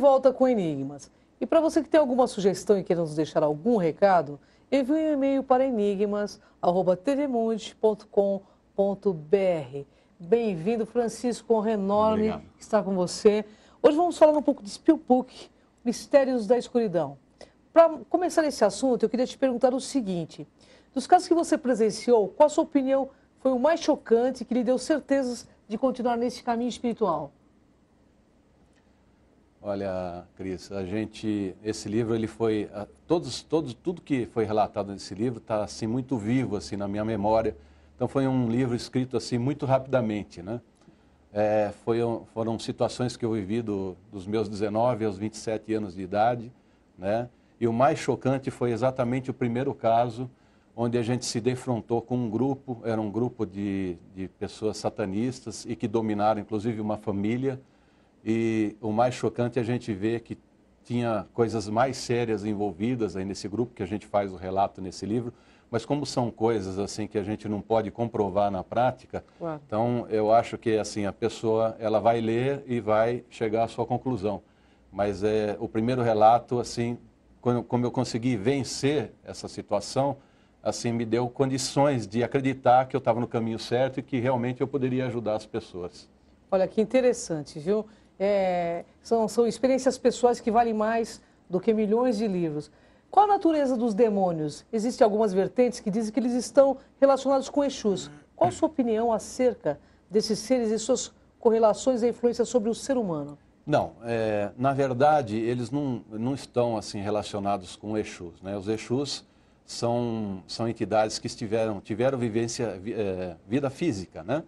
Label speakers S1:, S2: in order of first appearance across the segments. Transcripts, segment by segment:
S1: volta com Enigmas. E para você que tem alguma sugestão e queira nos deixar algum recado, envie um e-mail para enigmas@tvmundi.com.br. Bem-vindo, Francisco, honra enorme
S2: Obrigado.
S1: estar com você. Hoje vamos falar um pouco de Spellbook, Mistérios da Escuridão. Para começar esse assunto, eu queria te perguntar o seguinte: dos casos que você presenciou, qual a sua opinião foi o mais chocante que lhe deu certezas de continuar nesse caminho espiritual?
S2: Olha, Cris, esse livro, ele foi, tudo que foi relatado nesse livro está assim muito vivo assim na minha memória. Então foi um livro escrito assim muito rapidamente, né? Foram situações que eu vivi dos meus 19 aos 27 anos de idade, né? E o mais chocante foi exatamente o primeiro caso, onde a gente se defrontou com um grupo, era um grupo de pessoas satanistas e que dominaram inclusive uma família. E o mais chocante é a gente ver que tinha coisas mais sérias envolvidas aí nesse grupo, que a gente faz o relato nesse livro, mas como são coisas assim que a gente não pode comprovar na prática,
S1: Claro.
S2: Então eu acho que assim a pessoa ela vai ler e vai chegar à sua conclusão. Mas o primeiro relato, assim, como eu consegui vencer essa situação, assim me deu condições de acreditar que eu estava no caminho certo e que realmente eu poderia ajudar as pessoas.
S1: Olha, que interessante, viu? São experiências pessoais que valem mais do que milhões de livros. Qual a natureza dos demônios? Existem algumas vertentes que dizem que eles estão relacionados com Exus. Qual a sua opinião acerca desses seres e suas correlações e influências sobre o ser humano?
S2: Não, na verdade, eles não estão assim relacionados com Exus, né? Os Exus são entidades que tiveram vida física, né?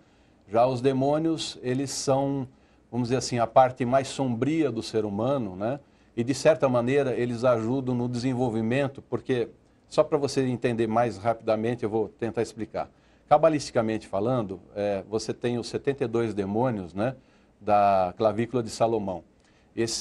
S2: Já os demônios, eles são, vamos dizer assim, a parte mais sombria do ser humano, né? E de certa maneira eles ajudam no desenvolvimento, porque, só para você entender mais rapidamente, eu vou tentar explicar. Cabalisticamente falando, você tem os 72 demônios, né, da clavícula de Salomão. Esses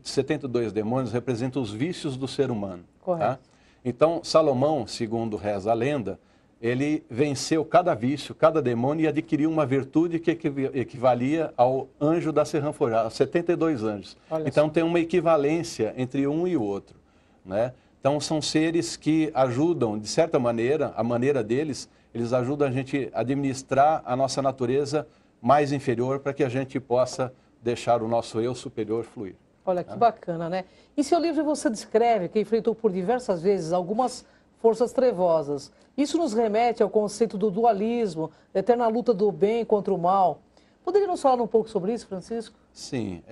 S2: 72 demônios representam os vícios do ser humano.
S1: Correto.
S2: Tá? Então, Salomão, segundo reza a lenda, ele venceu cada vício, cada demônio e adquiriu uma virtude que equivalia ao anjo da Serrã Forjada, 72 anjos.
S1: Olha
S2: Então
S1: só.
S2: tem uma equivalência entre um e o outro, né? Então são seres que ajudam, de certa maneira, a maneira deles, eles ajudam a gente a administrar a nossa natureza mais inferior para que a gente possa deixar o nosso eu superior fluir.
S1: Olha, que bacana, né? Em seu livro você descreve que enfrentou por diversas vezes algumas forças trevosas. Isso nos remete ao conceito do dualismo, da eterna luta do bem contra o mal. Poderia nos falar um pouco sobre isso, Francisco?
S2: Sim,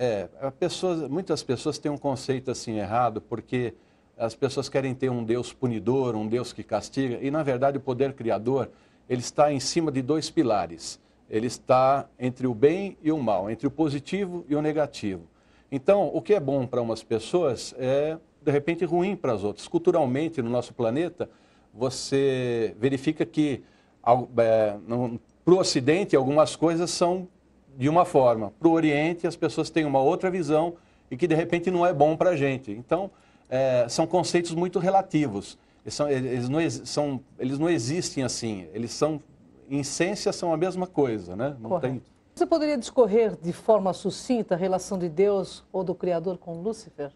S2: muitas pessoas têm um conceito assim errado, porque as pessoas querem ter um Deus punidor, um Deus que castiga, e na verdade o poder criador, ele está em cima de dois pilares. Ele está entre o bem e o mal, entre o positivo e o negativo. Então, o que é bom para umas pessoas é, de repente, ruim para as outras. Culturalmente, no nosso planeta, você verifica que para o Ocidente algumas coisas são de uma forma, para o Oriente as pessoas têm uma outra visão e que de repente não é bom para a gente. Então, são conceitos muito relativos, eles não existem assim, eles são, em essência, são a mesma coisa, né? Não tem...
S1: Você poderia discorrer de forma sucinta a relação de Deus ou do Criador com Lúcifer?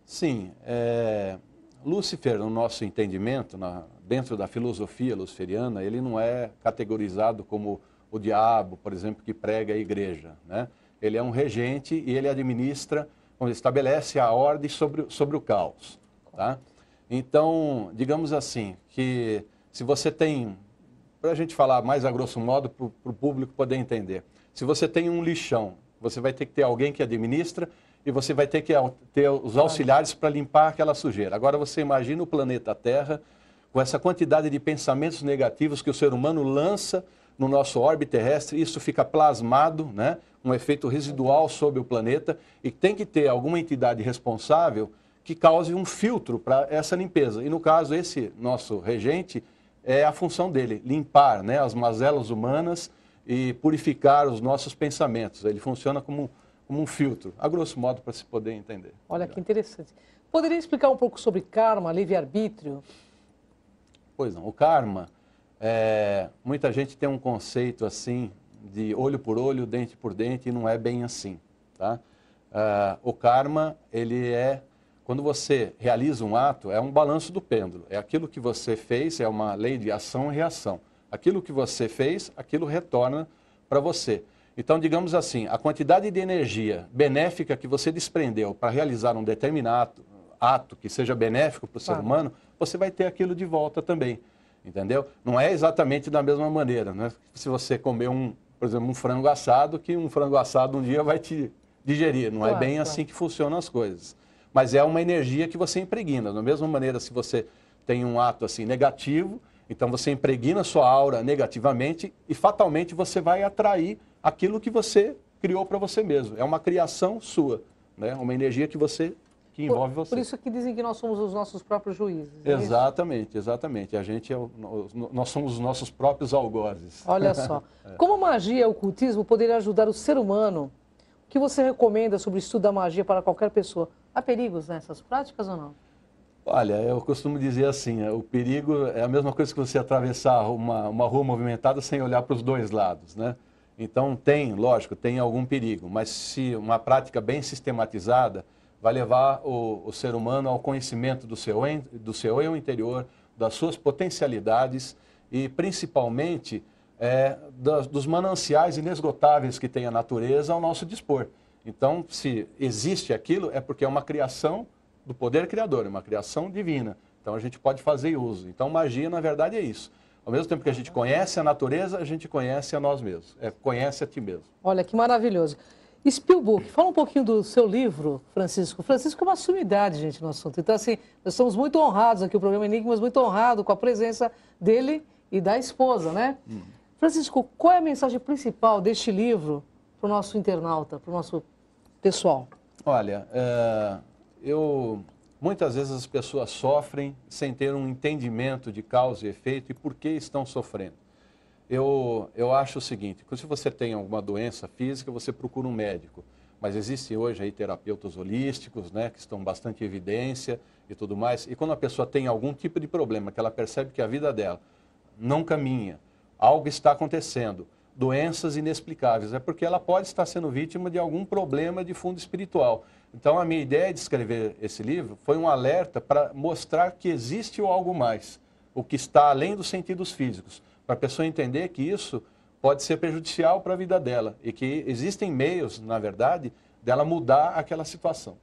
S2: Sim, Lúcifer, no nosso entendimento, dentro da filosofia luciferiana, ele não é categorizado como o diabo, por exemplo, que prega a igreja, né? Ele é um regente e ele administra, estabelece a ordem sobre o caos, tá? Então, digamos assim, que se você tem, para a gente falar mais a grosso modo, para o público poder entender, se você tem um lixão, você vai ter que ter alguém que administra e você vai ter que ter os auxiliares para limpar aquela sujeira. Agora você imagina o planeta Terra com essa quantidade de pensamentos negativos que o ser humano lança no nosso orbe terrestre, isso fica plasmado, né? Um efeito residual sobre o planeta, e tem que ter alguma entidade responsável que cause um filtro para essa limpeza. E no caso, esse nosso regente, é a função dele, limpar, né, as mazelas humanas e purificar os nossos pensamentos. Ele funciona como um filtro, a grosso modo, para se poder entender.
S1: Olha que interessante. Poderia explicar um pouco sobre karma, livre-arbítrio?
S2: Pois não, o karma, muita gente tem um conceito assim de olho por olho, dente por dente, e não é bem assim, tá? O karma, ele é, quando você realiza um ato, é um balanço do pêndulo. É aquilo que você fez, é uma lei de ação e reação. Aquilo que você fez, aquilo retorna para você. Então, digamos assim, a quantidade de energia benéfica que você desprendeu para realizar um determinado ato que seja benéfico para o ser humano, você vai ter aquilo de volta também, entendeu? Não é exatamente da mesma maneira, né? Se você comer por exemplo, um frango assado, que um frango assado um dia vai te digerir, não é bem assim que funcionam as coisas. Mas é uma energia que você impregna, da mesma maneira se você tem um ato assim negativo, então você impregna sua aura negativamente e fatalmente você vai atrair aquilo que você criou para você mesmo. É uma criação sua, né? Uma energia que envolve você.
S1: Por isso que dizem que nós somos os nossos próprios juízes.
S2: Exatamente, exatamente. Nós somos os nossos próprios algozes.
S1: Olha só. Como a magia e o ocultismo poderiam ajudar o ser humano? O que você recomenda sobre o estudo da magia para qualquer pessoa? Há perigos nessas práticas ou não?
S2: Olha, eu costumo dizer assim, o perigo é a mesma coisa que você atravessar uma rua movimentada sem olhar para os dois lados, né? Então lógico, tem algum perigo, mas se uma prática bem sistematizada vai levar o ser humano ao conhecimento do seu eu interior, das suas potencialidades e principalmente dos mananciais inesgotáveis que tem a natureza ao nosso dispor. Então, se existe aquilo, é porque é uma criação do poder criador, é uma criação divina. Então, a gente pode fazer uso. Então, magia, na verdade, é isso. Ao mesmo tempo que a gente conhece a natureza, a gente conhece a nós mesmos. Conhece a ti mesmo.
S1: Olha, que maravilhoso. Spielbook, fala um pouquinho do seu livro, Francisco. Francisco é uma sumidade, gente, no assunto. Então, assim, nós estamos muito honrados aqui, o programa Enigmas, muito honrado com a presença dele e da esposa, né? Francisco, qual é a mensagem principal deste livro para o nosso internauta, para o nosso pessoal?
S2: Olha, muitas vezes as pessoas sofrem sem ter um entendimento de causa e efeito e por que estão sofrendo. Eu acho o seguinte, que se você tem alguma doença física, você procura um médico. Mas existem hoje aí terapeutas holísticos, né, que estão bastante em evidência e tudo mais. E quando a pessoa tem algum tipo de problema, que ela percebe que a vida dela não caminha, algo está acontecendo, doenças inexplicáveis, é porque ela pode estar sendo vítima de algum problema de fundo espiritual. Então, a minha ideia de escrever esse livro foi um alerta para mostrar que existe algo mais, o que está além dos sentidos físicos, para a pessoa entender que isso pode ser prejudicial para a vida dela e que existem meios, na verdade, dela mudar aquela situação.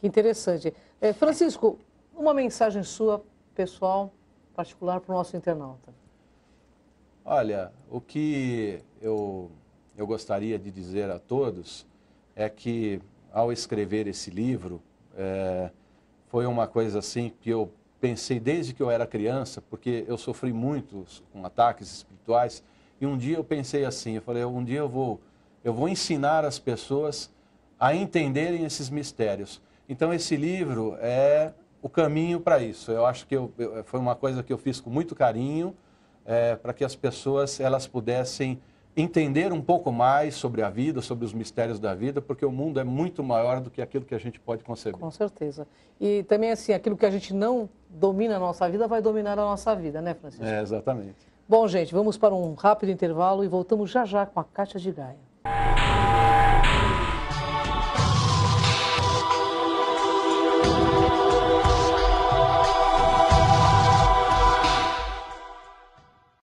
S1: Que interessante. Francisco, uma mensagem sua, pessoal, particular, para o nosso internauta.
S2: Olha, o que eu gostaria de dizer a todos é que, ao escrever esse livro, foi uma coisa assim que eu pensei desde que eu era criança, porque eu sofri muito com ataques espirituais, e um dia eu pensei assim, eu falei, um dia eu vou ensinar as pessoas a entenderem esses mistérios. Então esse livro é o caminho para isso. Eu acho que foi uma coisa que eu fiz com muito carinho, para que as pessoas elas pudessem entender um pouco mais sobre a vida, sobre os mistérios da vida, porque o mundo é muito maior do que aquilo que a gente pode conceber.
S1: Com certeza. E também, assim, aquilo que a gente não domina a nossa vida vai dominar a nossa vida, né, Francisco?
S2: Exatamente.
S1: Bom, gente, vamos para um rápido intervalo e voltamos já já com a Kátia de Gaia.